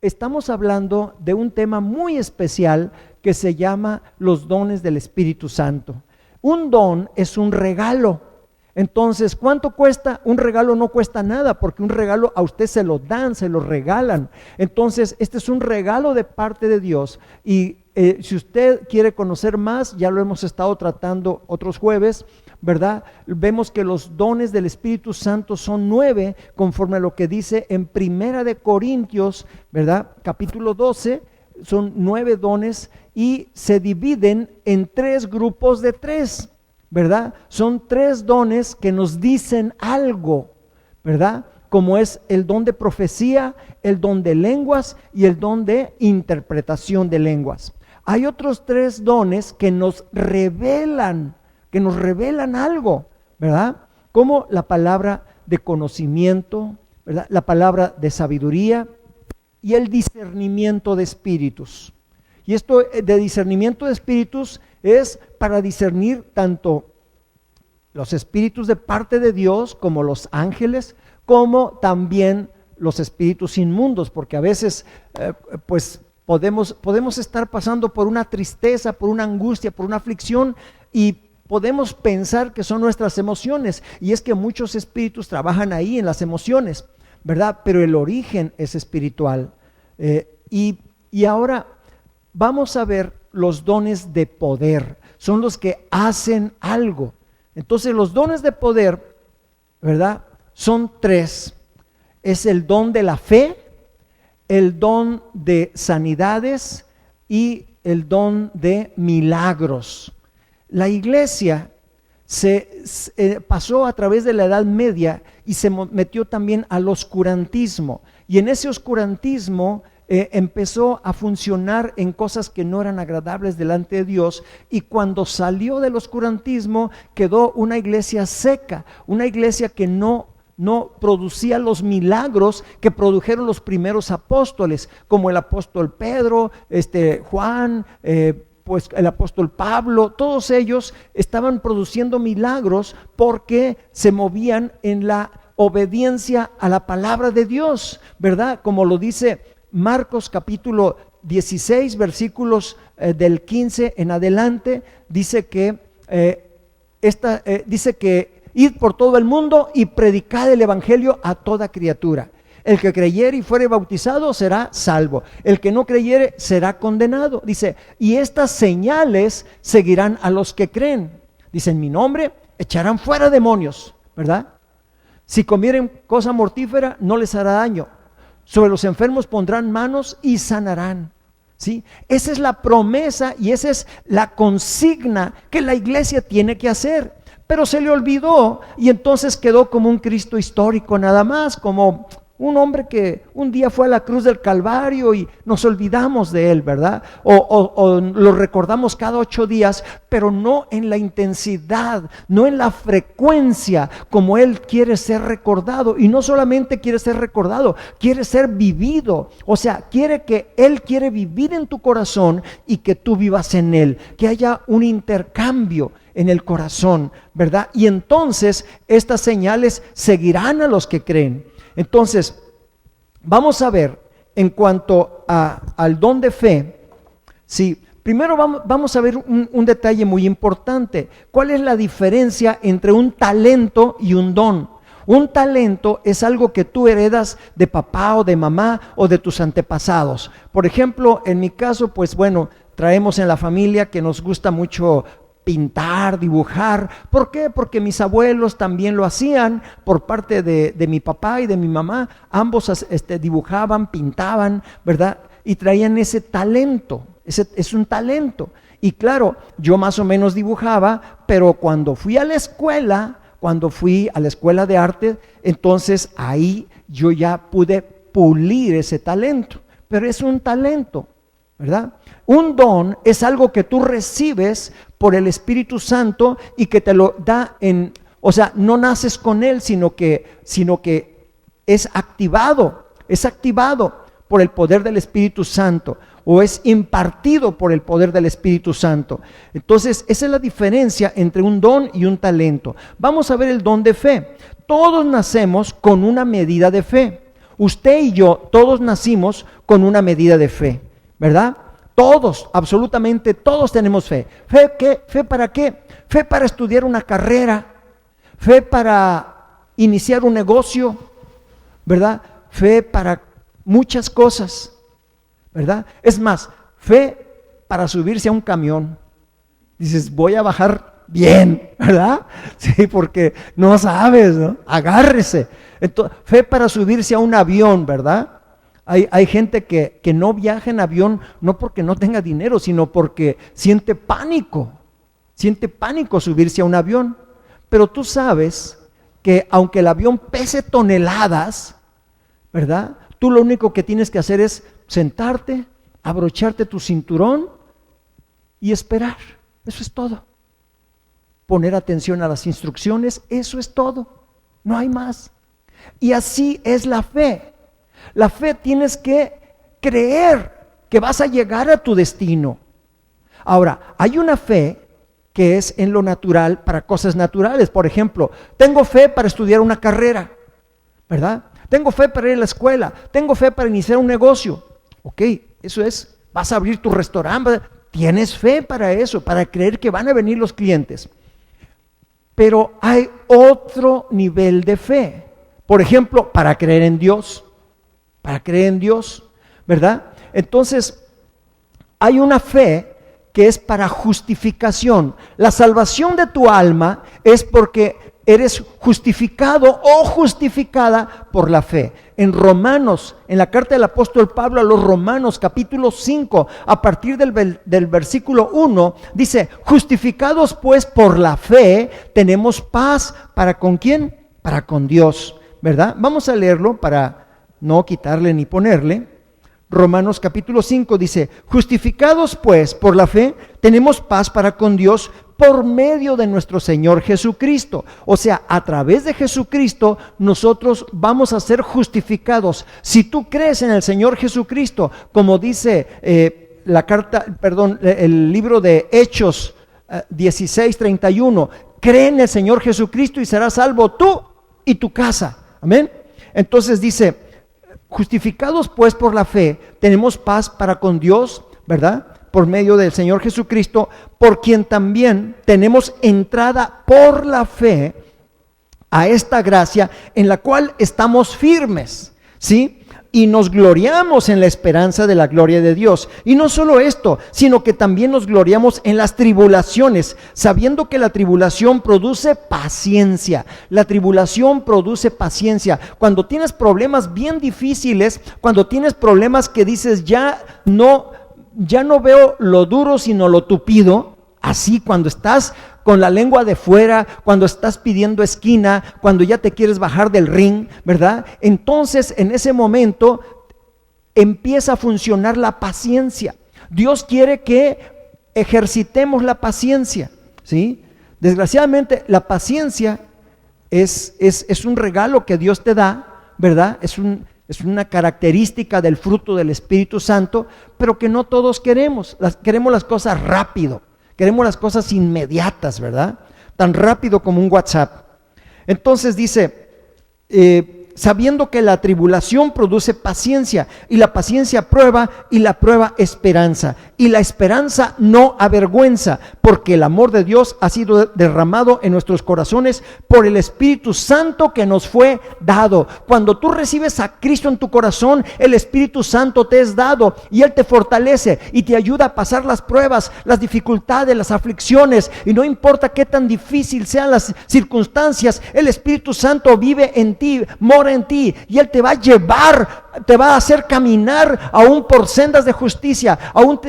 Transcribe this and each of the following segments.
estamos hablando de un tema muy especial que se llama los dones del Espíritu Santo. Un don es un regalo. Entonces, ¿cuánto cuesta? Un regalo no cuesta nada, porque un regalo a usted se lo dan, se lo regalan. Entonces, este es un regalo de parte de Dios. Y si usted quiere conocer más, ya lo hemos estado tratando otros jueves, ¿verdad? Vemos que los dones del Espíritu Santo son 9, conforme a lo que dice en Primera de Corintios, ¿verdad? Capítulo 12, son 9 dones y se dividen en 3 grupos de 3. ¿Verdad? Son 3 dones que nos dicen algo, ¿verdad? Como es el don de profecía, el don de lenguas y el don de interpretación de lenguas. Hay otros 3 dones que nos revelan algo, ¿verdad? Como la palabra de conocimiento, ¿verdad? La palabra de sabiduría y el discernimiento de espíritus. Y esto de discernimiento de espíritus es para discernir tanto los espíritus de parte de Dios como los ángeles, como también los espíritus inmundos, porque a veces pues podemos estar pasando por una tristeza, por una angustia, por una aflicción y podemos pensar que son nuestras emociones, y es que muchos espíritus trabajan ahí en las emociones, ¿verdad? Pero el origen es espiritual. Y ahora vamos a ver los dones de poder, son los que hacen algo. Entonces los dones de poder, ¿verdad? Son 3. Es el don de la fe, el don de sanidades y el don de milagros. La iglesia pasó a través de la Edad Media y se metió también al oscurantismo. Y en ese oscurantismo empezó a funcionar en cosas que no eran agradables delante de Dios, y cuando salió del oscurantismo quedó una iglesia seca, una iglesia que no producía los milagros que produjeron los primeros apóstoles, como el apóstol Pedro, Juan, pues el apóstol Pablo. Todos ellos estaban produciendo milagros porque se movían en la obediencia a la palabra de Dios, ¿verdad? Como lo dice Marcos capítulo 16, versículos del 15 en adelante, dice que id por todo el mundo y predicad el evangelio a toda criatura. El que creyere y fuere bautizado será salvo, el que no creyere será condenado. Dice, y estas señales seguirán a los que creen. Dice, en mi nombre echarán fuera demonios, ¿verdad? Si comieren cosa mortífera no les hará daño. Sobre los enfermos pondrán manos y sanarán, ¿sí? Esa es la promesa y esa es la consigna que la iglesia tiene que hacer. Pero se le olvidó y entonces quedó como un Cristo histórico nada más, como un hombre que un día fue a la cruz del Calvario y nos olvidamos de él, ¿verdad? O lo recordamos cada 8 días, pero no en la intensidad, no en la frecuencia como él quiere ser recordado. Y no solamente quiere ser recordado, quiere ser vivido. O sea, él quiere vivir en tu corazón y que tú vivas en él, que haya un intercambio en el corazón, ¿verdad? Y entonces estas señales seguirán a los que creen. Entonces, vamos a ver en cuanto al don de fe. Sí, primero vamos a ver un detalle muy importante. ¿Cuál es la diferencia entre un talento y un don? Un talento es algo que tú heredas de papá o de mamá o de tus antepasados. Por ejemplo, en mi caso, pues bueno, traemos en la familia que nos gusta mucho pintar, dibujar. ¿Por qué? Porque mis abuelos también lo hacían por parte de mi papá y de mi mamá. Ambos dibujaban, pintaban, ¿verdad? Y traían ese talento. Es un talento. Y claro, yo más o menos dibujaba, pero cuando fui a la escuela de arte, entonces ahí yo ya pude pulir ese talento. Pero es un talento, ¿verdad? Un don es algo que tú recibes por el Espíritu Santo y que te lo da o sea, no naces con él, sino que es activado por el poder del Espíritu Santo, o es impartido por el poder del Espíritu Santo. Entonces, esa es la diferencia entre un don y un talento. Vamos a ver el don de fe. Todos nacemos con una medida de fe. Usted y yo, todos nacimos con una medida de fe, ¿verdad? Todos, absolutamente todos tenemos fe. ¿Fe qué? ¿Fe para qué? Fe para estudiar una carrera, fe para iniciar un negocio, ¿verdad? Fe para muchas cosas, ¿verdad? Es más, fe para subirse a un camión. Dices, voy a bajar bien, ¿verdad? Sí, porque no sabes, ¿no? Agárrese. Entonces, fe para subirse a un avión, ¿verdad? Hay gente que no viaja en avión no porque no tenga dinero, sino porque siente pánico subirse a un avión. Pero tú sabes que aunque el avión pese toneladas, ¿verdad? Tú lo único que tienes que hacer es sentarte, abrocharte tu cinturón y esperar. Eso es todo. Poner atención a las instrucciones, eso es todo. No hay más. Y así es la fe. La fe tienes que creer que vas a llegar a tu destino. Ahora, hay una fe que es en lo natural para cosas naturales. Por ejemplo, tengo fe para estudiar una carrera, ¿verdad? Tengo fe para ir a la escuela, tengo fe para iniciar un negocio. Ok, eso es, vas a abrir tu restaurante, tienes fe para eso, para creer que van a venir los clientes. Pero hay otro nivel de fe. Por ejemplo, para creer en Dios, ¿verdad? Entonces, hay una fe que es para justificación. La salvación de tu alma es porque eres justificado o justificada por la fe. En Romanos, en la carta del apóstol Pablo a los Romanos, capítulo 5, a partir del versículo 1, dice, justificados pues por la fe, tenemos paz. ¿Para con quién? Para con Dios, ¿verdad? Vamos a leerlo para no quitarle ni ponerle. Romanos capítulo 5 dice, justificados pues por la fe, tenemos paz para con Dios por medio de nuestro Señor Jesucristo. O sea, a través de Jesucristo nosotros vamos a ser justificados. Si tú crees en el Señor Jesucristo, como dice el libro de Hechos 16:31, cree en el Señor Jesucristo y serás salvo tú y tu casa. Amén. Entonces dice, justificados pues por la fe, tenemos paz para con Dios, ¿verdad? Por medio del Señor Jesucristo, por quien también tenemos entrada por la fe a esta gracia en la cual estamos firmes, ¿sí? Y nos gloriamos en la esperanza de la gloria de Dios. Y no solo esto, sino que también nos gloriamos en las tribulaciones, sabiendo que la tribulación produce paciencia. La tribulación produce paciencia. Cuando tienes problemas bien difíciles, cuando tienes problemas que dices ya no veo lo duro sino lo tupido, así cuando estás con la lengua de fuera, cuando estás pidiendo esquina, cuando ya te quieres bajar del ring, ¿verdad? Entonces en ese momento empieza a funcionar la paciencia. Dios quiere que ejercitemos la paciencia, ¿sí? Desgraciadamente la paciencia es un regalo que Dios te da, ¿verdad? Es una característica del fruto del Espíritu Santo, pero que no todos queremos. Queremos las cosas rápido. Queremos las cosas inmediatas, ¿verdad? Tan rápido como un WhatsApp. Entonces dice, sabiendo que la tribulación produce paciencia, y la paciencia prueba, y la prueba esperanza, y la esperanza no avergüenza, porque el amor de Dios ha sido derramado en nuestros corazones por el Espíritu Santo que nos fue dado. Cuando tú recibes a Cristo en tu corazón, el Espíritu Santo te es dado, y Él te fortalece y te ayuda a pasar las pruebas, las dificultades, las aflicciones, y no importa qué tan difícil sean las circunstancias, el Espíritu Santo vive en ti, mora en ti, y Él te va a llevar, te va a hacer caminar aún por sendas de justicia,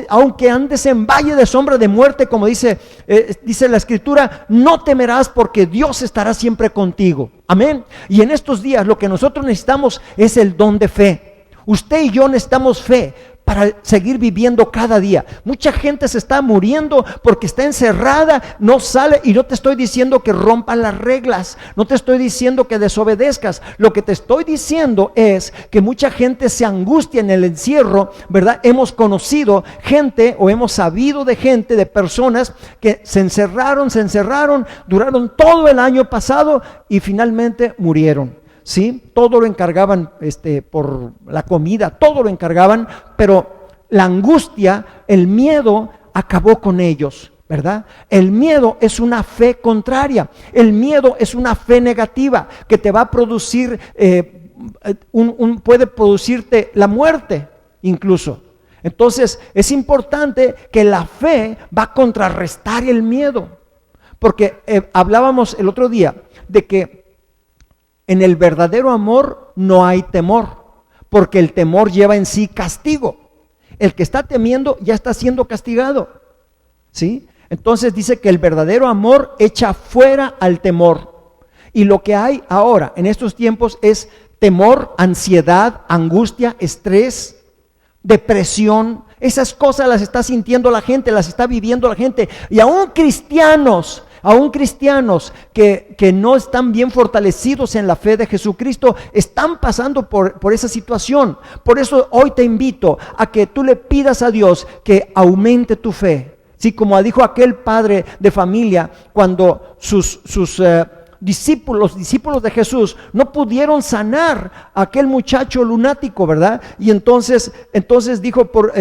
aunque andes en valle de sombra de muerte, como dice la Escritura, no temerás porque Dios estará siempre contigo. Amén. Y en estos días lo que nosotros necesitamos es el don de fe. Usted y yo necesitamos fe para seguir viviendo cada día. Mucha gente se está muriendo porque está encerrada, no sale, y no te estoy diciendo que rompan las reglas, no te estoy diciendo que desobedezcas. Lo que te estoy diciendo es que mucha gente se angustia en el encierro, ¿verdad? Hemos conocido gente o hemos sabido de gente, de personas que se encerraron, duraron todo el año pasado y finalmente murieron. ¿sí? Todo lo encargaban por la comida, todo lo encargaban, pero la angustia, el miedo acabó con ellos, ¿verdad? El miedo es una fe contraria, el miedo es una fe negativa que te va a producir, puede producirte la muerte incluso. Entonces es importante que la fe va a contrarrestar el miedo, porque hablábamos el otro día de que en el verdadero amor no hay temor, porque el temor lleva en sí castigo. El que está temiendo ya está siendo castigado, ¿sí? Entonces dice que el verdadero amor echa fuera al temor. Y lo que hay ahora en estos tiempos es temor, ansiedad, angustia, estrés, depresión. Esas cosas las está sintiendo la gente, las está viviendo la gente. Y aún cristianos que no están bien fortalecidos en la fe de Jesucristo, están pasando por esa situación. Por eso hoy te invito a que tú le pidas a Dios que aumente tu fe. Sí, como dijo aquel padre de familia cuando sus discípulos de Jesús no pudieron sanar a aquel muchacho lunático, ¿verdad? Y entonces dijo, ¿por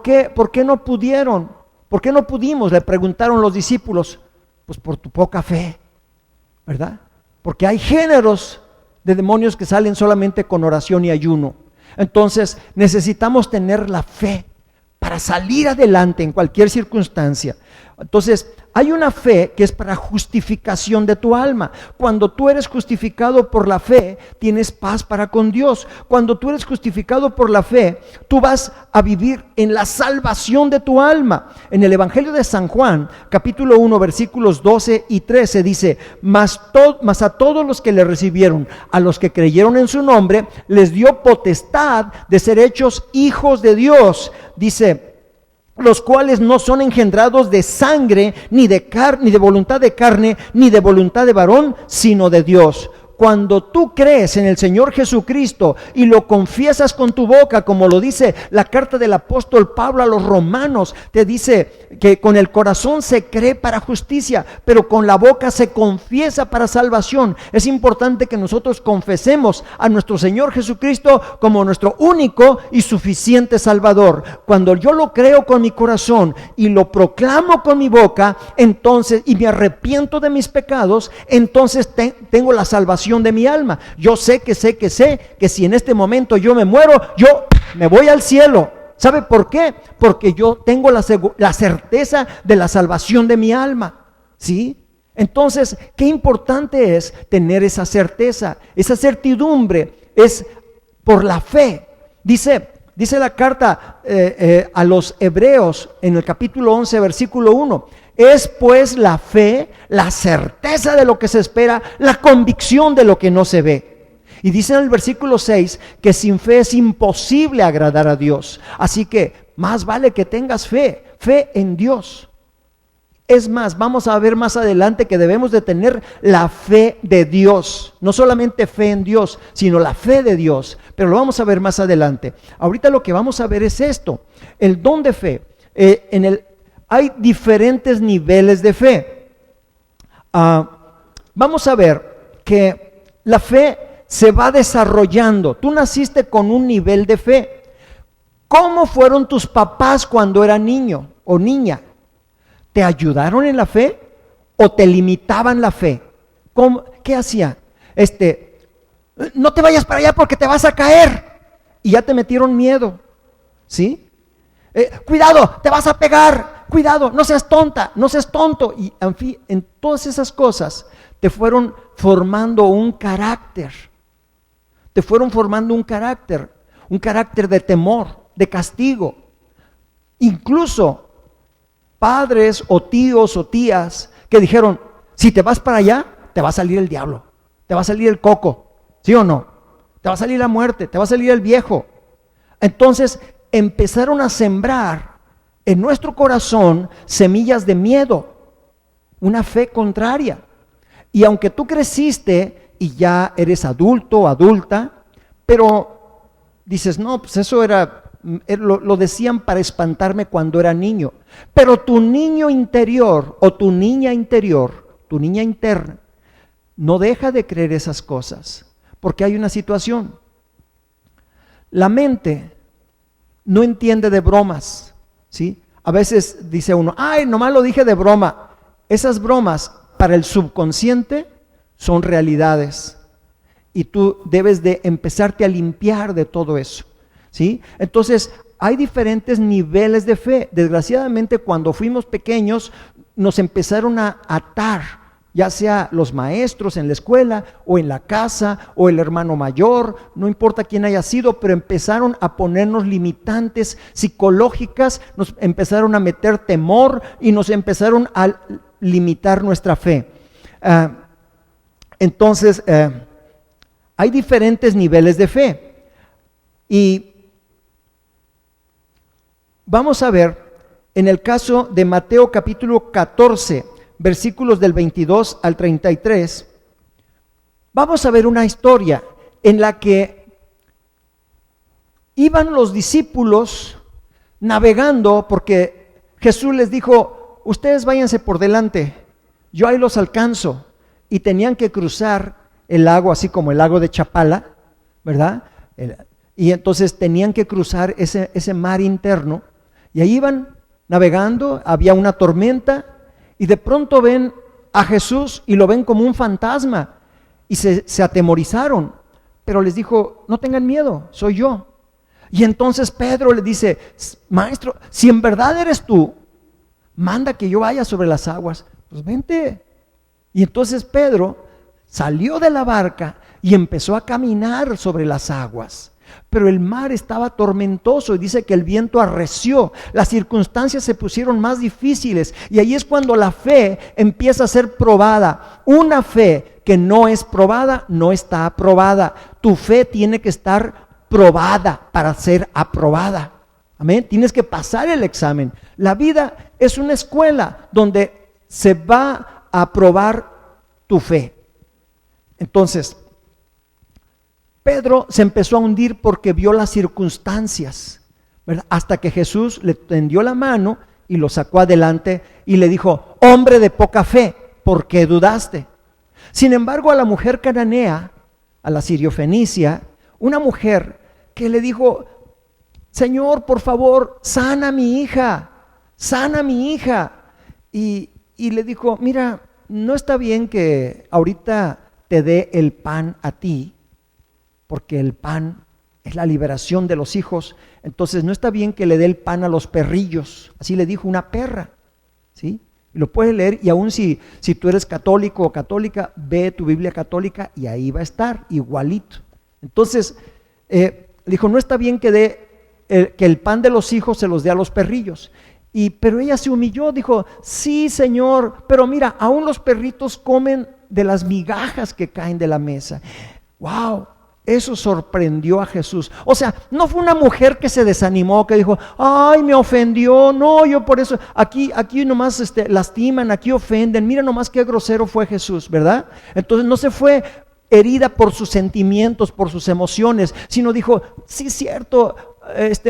qué no pudieron? ¿Por qué no pudimos? Le preguntaron los discípulos. Pues por tu poca fe, ¿verdad? Porque hay géneros de demonios que salen solamente con oración y ayuno. Entonces necesitamos tener la fe para salir adelante en cualquier circunstancia. Entonces, hay una fe que es para justificación de tu alma. Cuando tú eres justificado por la fe, tienes paz para con Dios. Cuando tú eres justificado por la fe, tú vas a vivir en la salvación de tu alma. En el Evangelio de San Juan, capítulo 1, versículos 12 y 13, dice: mas a todos los que le recibieron, a los que creyeron en su nombre, les dio potestad de ser hechos hijos de Dios. Dice: los cuales no son engendrados de sangre, ni de voluntad de carne, ni de voluntad de varón, sino de Dios. Cuando tú crees en el Señor Jesucristo y lo confiesas con tu boca, como lo dice la carta del apóstol Pablo a los romanos, te dice que con el corazón se cree para justicia, pero con la boca se confiesa para salvación. Es importante que nosotros confesemos a nuestro Señor Jesucristo como nuestro único y suficiente Salvador. Cuando yo lo creo con mi corazón y lo proclamo con mi boca, entonces, y me arrepiento de mis pecados, entonces tengo la salvación de mi alma. Yo sé que si en este momento yo me muero, yo me voy al cielo. ¿Sabe por qué? Porque yo tengo la certeza de la salvación de mi alma, ¿sí? Entonces, qué importante es tener esa certeza, esa certidumbre, es por la fe. Dice la carta a los Hebreos en el capítulo 11, versículo 1: es pues la fe, la certeza de lo que se espera, la convicción de lo que no se ve. Y dice en el versículo 6 que sin fe es imposible agradar a Dios. Así que más vale que tengas fe en Dios. Es más, vamos a ver más adelante que debemos de tener la fe de Dios. No solamente fe en Dios, sino la fe de Dios. Pero lo vamos a ver más adelante. Ahorita lo que vamos a ver es esto: el don de fe. Hay diferentes niveles de fe. Vamos a ver que la fe se va desarrollando. Tú naciste con un nivel de fe. ¿Cómo fueron tus papás cuando eras niño o niña? ¿Te ayudaron en la fe o te limitaban la fe? ¿Qué hacían? No te vayas para allá porque te vas a caer. Y ya te metieron miedo, ¿sí? Cuidado, te vas a pegar. Cuidado, no seas tonta, no seas tonto. Y en fin, en todas esas cosas te fueron formando un carácter. Te fueron formando un carácter de temor, de castigo. Incluso padres o tíos o tías que dijeron: si te vas para allá, te va a salir el diablo, te va a salir el coco, ¿sí o no? Te va a salir la muerte, te va a salir el viejo. Entonces empezaron a sembrar en nuestro corazón semillas de miedo, una fe contraria. Y aunque tú creciste y ya eres adulto o adulta, pero dices: no, pues eso lo decían para espantarme cuando era niño. Pero tu niño interior o tu niña interior, tu niña interna, no deja de creer esas cosas, porque hay una situación. La mente no entiende de bromas, ¿sí? A veces dice uno, ay, nomás lo dije de broma. Esas bromas para el subconsciente son realidades y tú debes de empezarte a limpiar de todo eso, ¿sí? Entonces, hay diferentes niveles de fe. Desgraciadamente, cuando fuimos pequeños, nos empezaron a atar, ya sea los maestros en la escuela o en la casa o el hermano mayor, no importa quién haya sido, pero empezaron a ponernos limitantes psicológicas, nos empezaron a meter temor y nos empezaron a limitar nuestra fe. Entonces, hay diferentes niveles de fe y vamos a ver en el caso de Mateo capítulo 14, versículos del 22 al 33, vamos a ver una historia en la que iban los discípulos navegando porque Jesús les dijo, ustedes váyanse por delante, yo ahí los alcanzo, y tenían que cruzar el lago, así como el lago de Chapala, ¿verdad? Y entonces tenían que cruzar ese mar interno, y ahí iban navegando, había una tormenta, y de pronto ven a Jesús y lo ven como un fantasma, y se atemorizaron, pero les dijo, no tengan miedo, soy yo. Y entonces Pedro le dice, maestro, si en verdad eres tú, manda que yo vaya sobre las aguas, pues vente. Y entonces Pedro salió de la barca y empezó a caminar sobre las aguas. Pero el mar estaba tormentoso y dice que el viento arreció, las circunstancias se pusieron más difíciles y ahí es cuando la fe empieza a ser probada. Una fe que no es probada, no está aprobada. Tu fe tiene que estar probada para ser aprobada. Amén. Tienes que pasar el examen. La vida es una escuela donde se va a probar tu fe. Entonces, Pedro se empezó a hundir porque vio las circunstancias, ¿verdad? Hasta que Jesús le tendió la mano y lo sacó adelante y le dijo, hombre de poca fe, ¿por qué dudaste? Sin embargo, a la mujer cananea, a la siriofenicia, una mujer que le dijo, Señor, por favor, sana a mi hija, sana a mi hija. Y le dijo, mira, no está bien que ahorita te dé el pan a ti, porque el pan es la liberación de los hijos, entonces no está bien que le dé el pan a los perrillos, así le dijo una perra, ¿sí? Y lo puedes leer y aún si tú eres católico o católica, ve tu Biblia católica y ahí va a estar igualito. Entonces, dijo, no está bien que el pan de los hijos se los dé a los perrillos. Pero ella se humilló, dijo, sí, Señor, pero mira, aún los perritos comen de las migajas que caen de la mesa. ¡Wow! Eso sorprendió a Jesús. O sea, no fue una mujer que se desanimó, que dijo, ay, me ofendió, no, yo por eso, aquí nomás lastiman, aquí ofenden, mira nomás qué grosero fue Jesús, ¿verdad? Entonces no se fue herida por sus sentimientos, por sus emociones, sino dijo, sí, cierto,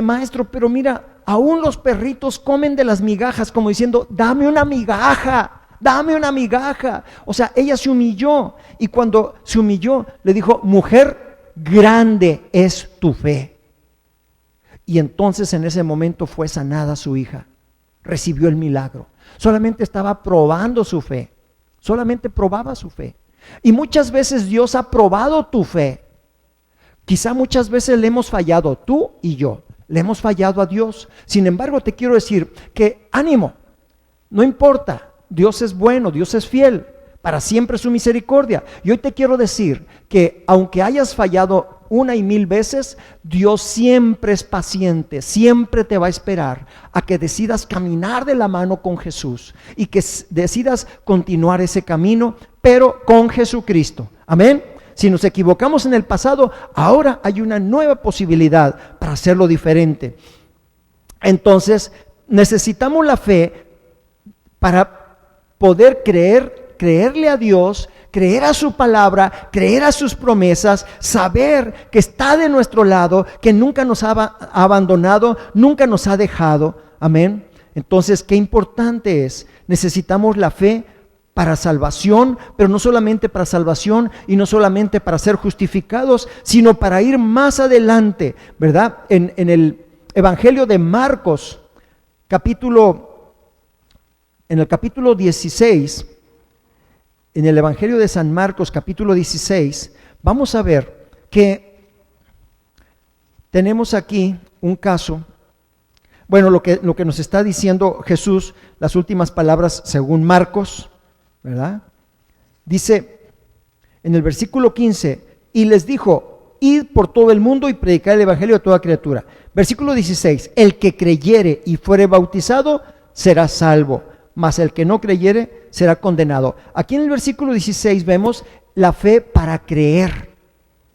maestro, pero mira, aún los perritos comen de las migajas, como diciendo, dame una migaja. Dame una migaja. O sea, ella se humilló y cuando se humilló le dijo, mujer, grande es tu fe. Y entonces en ese momento fue sanada su hija, recibió el milagro. Solamente estaba probando su fe, solamente probaba su fe. Y muchas veces Dios ha probado tu fe. Quizá muchas veces le hemos fallado, tú y yo, le hemos fallado a Dios. Sin embargo, te quiero decir que ánimo, no importa. Dios es bueno, Dios es fiel, para siempre su misericordia. Y hoy te quiero decir que aunque hayas fallado 1,000 veces, Dios siempre es paciente, siempre te va a esperar a que decidas caminar de la mano con Jesús y que decidas continuar ese camino, pero con Jesucristo. Amén. Si nos equivocamos en el pasado, ahora hay una nueva posibilidad para hacerlo diferente. Entonces, necesitamos la fe para poder creerle a Dios, creer a su palabra, creer a sus promesas, saber que está de nuestro lado, que nunca nos ha abandonado, nunca nos ha dejado. Amén. Entonces, qué importante es, necesitamos la fe para salvación, pero no solamente para salvación y no solamente para ser justificados, sino para ir más adelante, ¿verdad? En el Evangelio de Marcos, en el capítulo 16, en el Evangelio de San Marcos, capítulo 16, vamos a ver que tenemos aquí un caso. Bueno, lo que nos está diciendo Jesús, las últimas palabras según Marcos, ¿verdad? Dice en el versículo 15, y les dijo, id por todo el mundo y predicad el evangelio a toda criatura. Versículo 16, el que creyere y fuere bautizado será salvo, mas el que no creyere será condenado. Aquí en el versículo 16 vemos la fe para creer,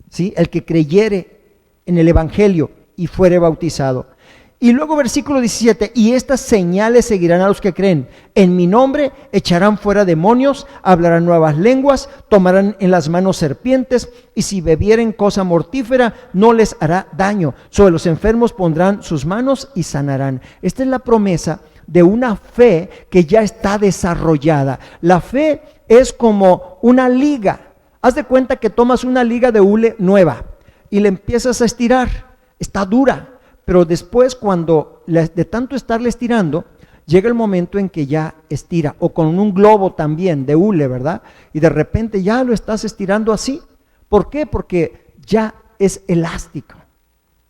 ¿sí? El que creyere en el evangelio y fuere bautizado. Y luego versículo 17, y estas señales seguirán a los que creen. En mi nombre echarán fuera demonios, hablarán nuevas lenguas, tomarán en las manos serpientes, y si bebieren cosa mortífera no les hará daño. Sobre los enfermos pondrán sus manos y sanarán. Esta es la promesa de una fe que ya está desarrollada. La fe es como una liga. Haz de cuenta que tomas una liga de hule nueva y le empiezas a estirar. Está dura. Pero después, cuando de tanto estarle estirando, llega el momento en que ya estira, o con un globo también de hule, ¿verdad? Y de repente ya lo estás estirando así. ¿Por qué? Porque ya es elástico,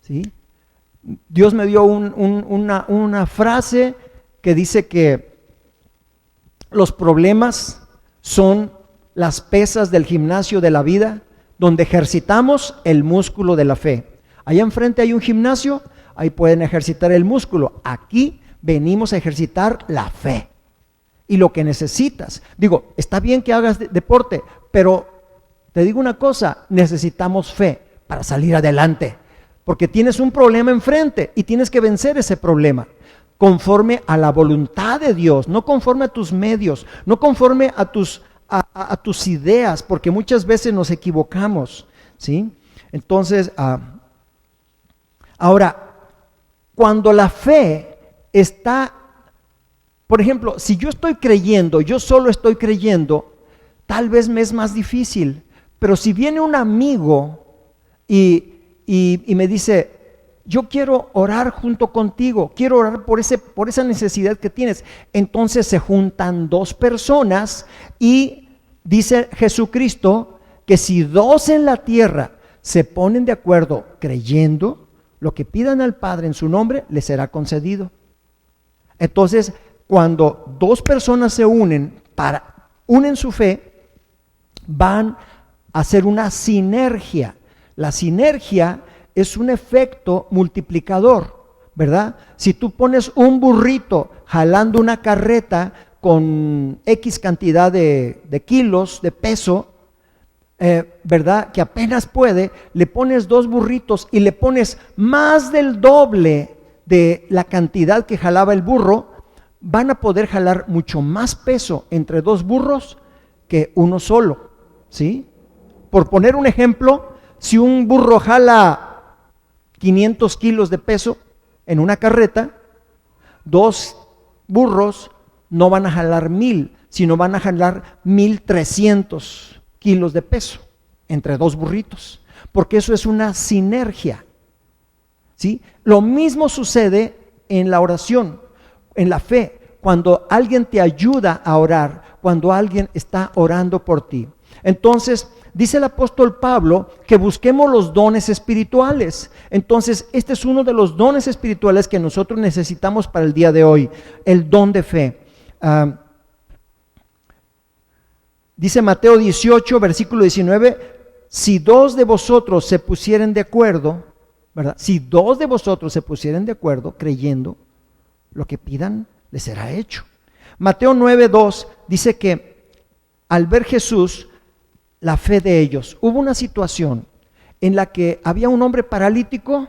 ¿sí? Dios me dio una frase que dice que los problemas son las pesas del gimnasio de la vida, donde ejercitamos el músculo de la fe. Allá enfrente hay un gimnasio. Ahí pueden ejercitar el músculo. Aquí venimos a ejercitar la fe. Y lo que necesitas. Digo, está bien que hagas deporte, pero te digo una cosa, necesitamos fe para salir adelante. Porque tienes un problema enfrente y tienes que vencer ese problema. Conforme a la voluntad de Dios, no conforme a tus medios, no conforme a tus ideas, porque muchas veces nos equivocamos, ¿sí? Entonces, ahora, cuando la fe está, por ejemplo, si yo estoy creyendo, yo solo estoy creyendo, tal vez me es más difícil. Pero si viene un amigo y me dice, yo quiero orar junto contigo, quiero orar por esa necesidad que tienes, entonces se juntan dos personas y dice Jesucristo que si dos en la tierra se ponen de acuerdo creyendo, lo que pidan al Padre en su nombre les será concedido. Entonces, cuando dos personas se unen su fe, van a hacer una sinergia. La sinergia es un efecto multiplicador, ¿verdad? Si tú pones un burrito jalando una carreta con X cantidad de kilos de peso, ¿verdad? Que apenas puede, le pones dos burritos y le pones más del doble de la cantidad que jalaba el burro, van a poder jalar mucho más peso entre dos burros que uno solo, ¿sí? Por poner un ejemplo, si un burro jala 500 kilos de peso en una carreta, dos burros no van a jalar 1000, sino van a jalar 1300 kilos de peso entre dos burritos, porque eso es una sinergia, ¿sí? Lo mismo sucede en la oración, en la fe, cuando alguien te ayuda a orar, cuando alguien está orando por ti. Entonces, dice el apóstol Pablo que busquemos los dones espirituales. Entonces, este es uno de los dones espirituales que nosotros necesitamos para el día de hoy, el don de fe. Dice Mateo 18, versículo 19, si dos de vosotros se pusieren de acuerdo, ¿verdad? Si dos de vosotros se pusieren de acuerdo creyendo, lo que pidan les será hecho. Mateo 9, 2 dice que al ver Jesús la fe de ellos, hubo una situación en la que había un hombre paralítico.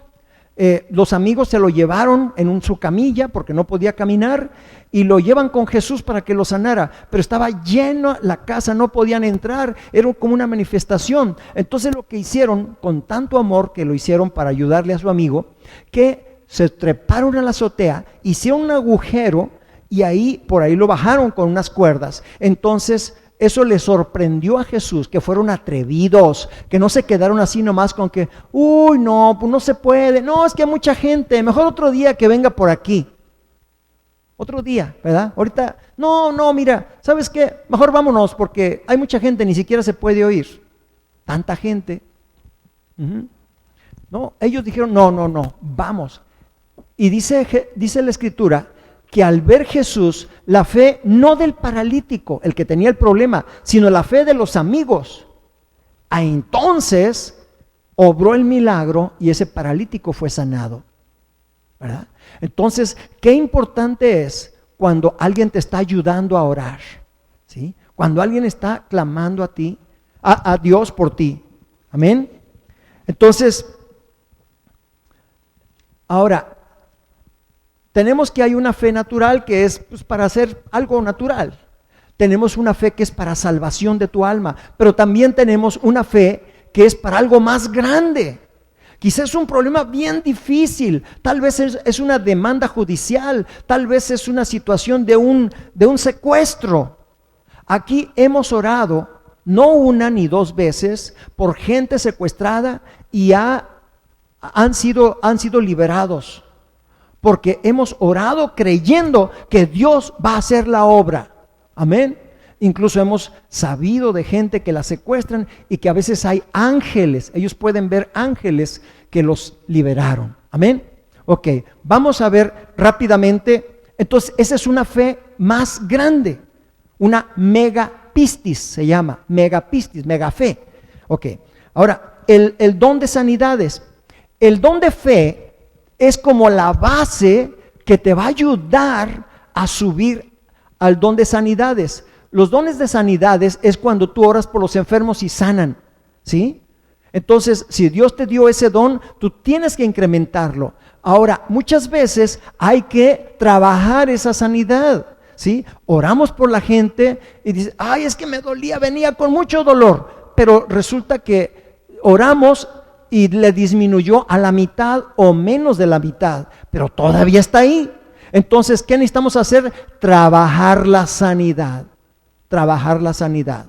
Los amigos se lo llevaron en su camilla porque no podía caminar y lo llevan con Jesús para que lo sanara, pero estaba llena la casa, no podían entrar, era como una manifestación. Entonces lo que hicieron, con tanto amor que lo hicieron para ayudarle a su amigo, que se treparon a la azotea, hicieron un agujero y por ahí lo bajaron con unas cuerdas. Entonces eso le sorprendió a Jesús, que fueron atrevidos, que no se quedaron así nomás con que, uy, no, pues no se puede, no, es que hay mucha gente, mejor otro día que venga por aquí. Otro día, ¿verdad? Ahorita, no, mira, ¿sabes qué? Mejor vámonos porque hay mucha gente, ni siquiera se puede oír. Tanta gente. No, ellos dijeron, no, vamos. Y dice la Escritura que al ver Jesús, la fe no del paralítico, el que tenía el problema, sino la fe de los amigos, entonces obró el milagro y ese paralítico fue sanado, ¿verdad? Entonces, qué importante es cuando alguien te está ayudando a orar, ¿sí? Cuando alguien está clamando a ti, a Dios por ti, amén. Entonces, ahora, tenemos que hay una fe natural que es pues, para hacer algo natural. Tenemos una fe que es para salvación de tu alma, pero también tenemos una fe que es para algo más grande. Quizás es un problema bien difícil, tal vez es una demanda judicial, tal vez es una situación de un secuestro. Aquí hemos orado, no una ni dos veces, por gente secuestrada y han sido liberados. Porque hemos orado creyendo que Dios va a hacer la obra. Amén. Incluso hemos sabido de gente que la secuestran y que a veces hay ángeles. Ellos pueden ver ángeles que los liberaron. Amén. Ok, vamos a ver rápidamente. Entonces, esa es una fe más grande. Una megapistis se llama. Megapistis, megafe. Ok, ahora, el don de sanidades. El don de fe es como la base que te va a ayudar a subir al don de sanidades. Los dones de sanidades es cuando tú oras por los enfermos y sanan, ¿sí? Entonces, si Dios te dio ese don, tú tienes que incrementarlo. Ahora, muchas veces hay que trabajar esa sanidad, ¿sí? Oramos por la gente y dice, ay, es que me dolía, venía con mucho dolor, pero resulta que oramos y le disminuyó a la mitad o menos de la mitad, pero todavía está ahí. Entonces, ¿qué necesitamos hacer? Trabajar la sanidad. Trabajar la sanidad.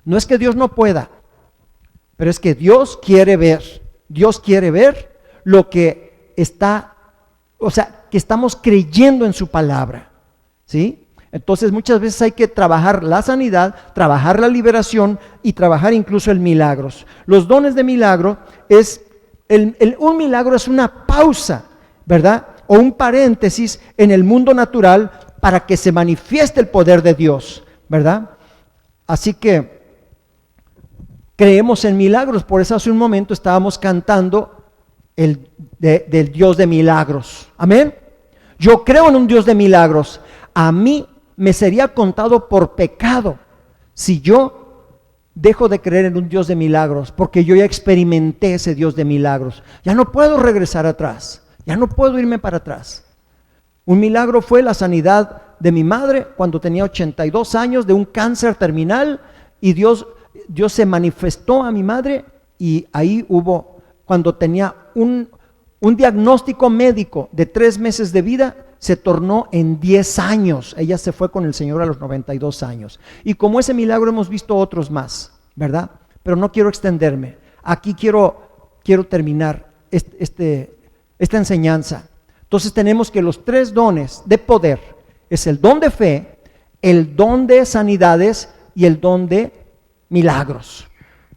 No es que Dios no pueda, pero es que Dios quiere ver lo que está, o sea, que estamos creyendo en su palabra, ¿sí? Entonces muchas veces hay que trabajar la sanidad, trabajar la liberación y trabajar incluso el milagros. Los dones de milagro un milagro es una pausa, ¿verdad? O un paréntesis en el mundo natural para que se manifieste el poder de Dios, ¿verdad? Así que creemos en milagros, por eso hace un momento estábamos cantando del Dios de milagros, amén. Yo creo en un Dios de milagros. A mí me sería contado por pecado si yo dejo de creer en un Dios de milagros, porque yo ya experimenté ese Dios de milagros. Ya no puedo regresar atrás, ya no puedo irme para atrás. Un milagro fue la sanidad de mi madre cuando tenía 82 años de un cáncer terminal, y Dios se manifestó a mi madre, y ahí cuando tenía un diagnóstico médico de 3 meses de vida, se tornó en 10 años. Ella se fue con el Señor a los 92 años. Y como ese milagro hemos visto otros más, ¿verdad? Pero no quiero extenderme. Aquí quiero terminar esta enseñanza. Entonces tenemos que los 3 dones de poder es el don de fe, el don de sanidades y el don de milagros.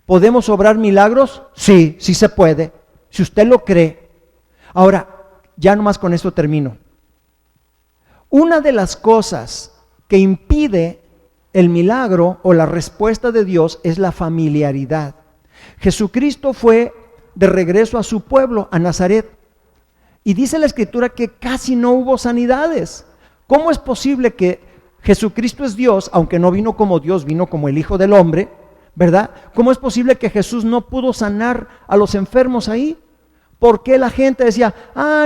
¿Podemos obrar milagros? Sí, sí se puede, si usted lo cree. Ahora, ya nomás con esto termino. Una de las cosas que impide el milagro o la respuesta de Dios es la familiaridad. Jesucristo fue de regreso a su pueblo, a Nazaret, y dice la Escritura que casi no hubo sanidades. ¿Cómo es posible que Jesucristo es Dios, aunque no vino como Dios, vino como el Hijo del Hombre, ¿verdad? ¿Cómo es posible que Jesús no pudo sanar a los enfermos ahí? ¿Por qué la gente decía,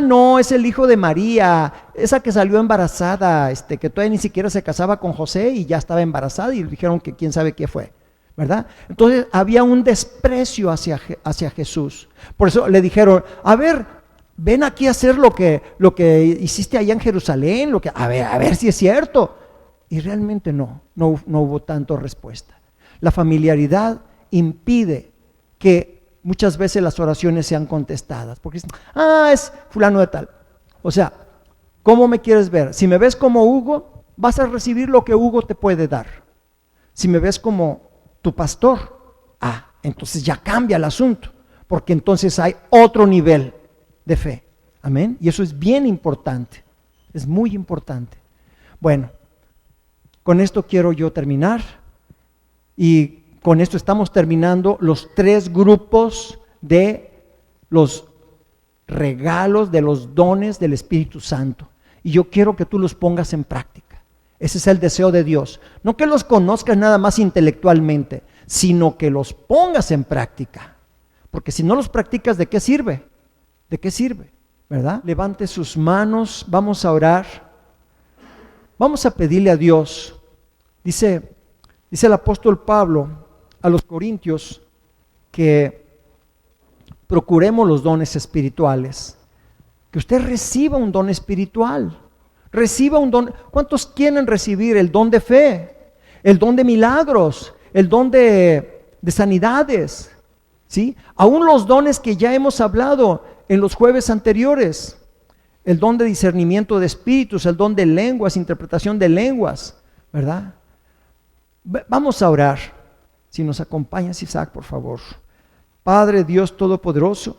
no, es el hijo de María, esa que salió embarazada, que todavía ni siquiera se casaba con José y ya estaba embarazada, y dijeron que quién sabe qué fue, ¿verdad? Entonces había un desprecio hacia Jesús. Por eso le dijeron, a ver, ven aquí a hacer lo que hiciste allá en Jerusalén, a ver si es cierto. Y realmente no hubo tanto respuesta. La familiaridad impide que muchas veces las oraciones sean contestadas, porque dicen, es fulano de tal. O sea, ¿cómo me quieres ver? Si me ves como Hugo, vas a recibir lo que Hugo te puede dar. Si me ves como tu pastor, entonces ya cambia el asunto, porque entonces hay otro nivel de fe. Amén. Y eso es bien importante, es muy importante. Bueno, con esto quiero yo terminar, y con esto estamos terminando los 3 grupos de los regalos, de los dones del Espíritu Santo. Y yo quiero que tú los pongas en práctica. Ese es el deseo de Dios. No que los conozcas nada más intelectualmente, sino que los pongas en práctica. Porque si no los practicas, ¿de qué sirve? ¿De qué sirve? ¿Verdad? Levante sus manos, vamos a orar. Vamos a pedirle a Dios. Dice el apóstol Pablo a los Corintios que procuremos los dones espirituales. Que usted reciba un don espiritual. Reciba un don. ¿Cuántos quieren recibir el don de fe? El don de milagros, el don de sanidades, ¿sí? Aún los dones que ya hemos hablado en los jueves anteriores, el don de discernimiento de espíritus, el don de lenguas, interpretación de lenguas, ¿verdad? Vamos a orar. Si nos acompañas, Isaac, por favor. Padre Dios Todopoderoso,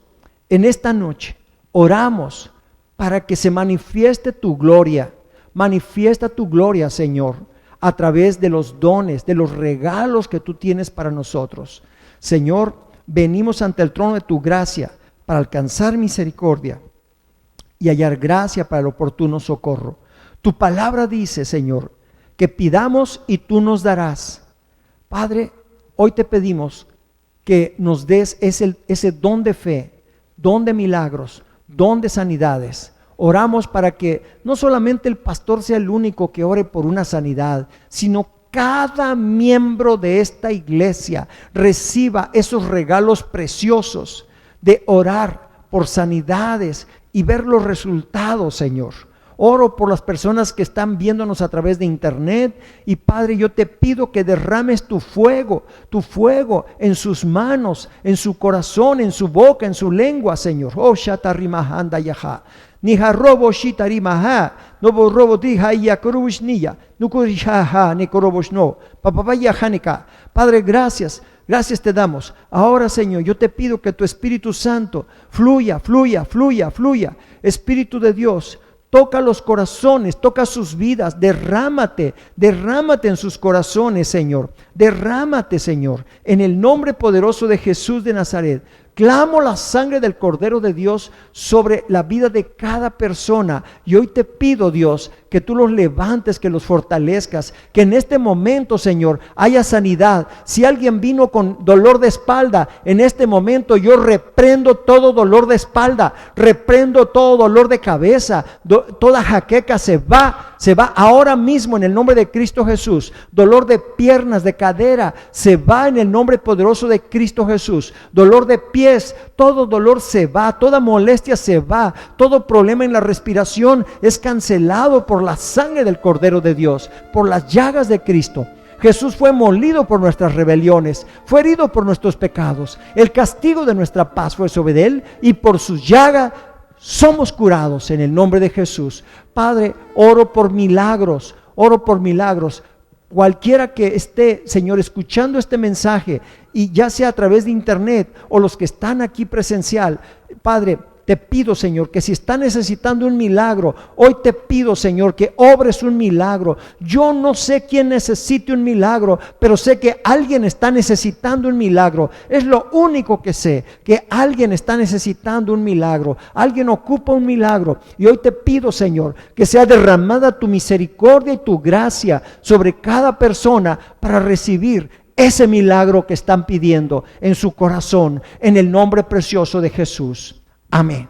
en esta noche oramos para que se manifieste tu gloria. Manifiesta tu gloria, Señor, a través de los dones, de los regalos que tú tienes para nosotros. Señor, venimos ante el trono de tu gracia para alcanzar misericordia y hallar gracia para el oportuno socorro. Tu palabra dice, Señor, que pidamos y tú nos darás. Padre, hoy te pedimos que nos des ese don de fe, don de milagros, don de sanidades. Oramos para que no solamente el pastor sea el único que ore por una sanidad, sino cada miembro de esta iglesia reciba esos regalos preciosos de orar por sanidades y ver los resultados, Señor. Oro por las personas que están viéndonos a través de internet, y Padre, yo te pido que derrames tu fuego en sus manos, en su corazón, en su boca, en su lengua, Señor. Oh, shatarimahanda yaha. Niharobo shitarimaha, nobo robo diha yakurushniya, nukurishaha, nekoroboshno, papapaya hanika. Padre, gracias te damos. Ahora, Señor, yo te pido que tu Espíritu Santo fluya. Espíritu de Dios, toca los corazones, toca sus vidas, derrámate en sus corazones, Señor. Derrámate, Señor, en el nombre poderoso de Jesús de Nazaret. Clamo la sangre del Cordero de Dios sobre la vida de cada persona. Y hoy te pido, Dios, que tú los levantes, que los fortalezcas, que en este momento, Señor, haya sanidad. Si alguien vino con dolor de espalda, en este momento yo reprendo todo dolor de espalda, reprendo todo dolor de cabeza, toda jaqueca se va ahora mismo en el nombre de Cristo Jesús. Dolor de piernas, de cadera, se va en el nombre poderoso de Cristo Jesús. Dolor de pies, todo dolor se va, toda molestia se va, todo problema en la respiración es cancelado por la sangre del Cordero de Dios, por las llagas de Cristo. Jesús fue molido por nuestras rebeliones, fue herido por nuestros pecados. El castigo de nuestra paz fue sobre él, y por sus llagas somos curados en el nombre de Jesús. Padre, oro por milagros. Cualquiera que esté, Señor, escuchando este mensaje, y ya sea a través de internet o los que están aquí presencial, Padre, te pido, Señor, que si está necesitando un milagro, hoy te pido, Señor, que obres un milagro. Yo no sé quién necesite un milagro, pero sé que alguien está necesitando un milagro. Es lo único que sé, que alguien está necesitando un milagro. Alguien ocupa un milagro. Y hoy te pido, Señor, que sea derramada tu misericordia y tu gracia sobre cada persona para recibir ese milagro que están pidiendo en su corazón, en el nombre precioso de Jesús. Amén.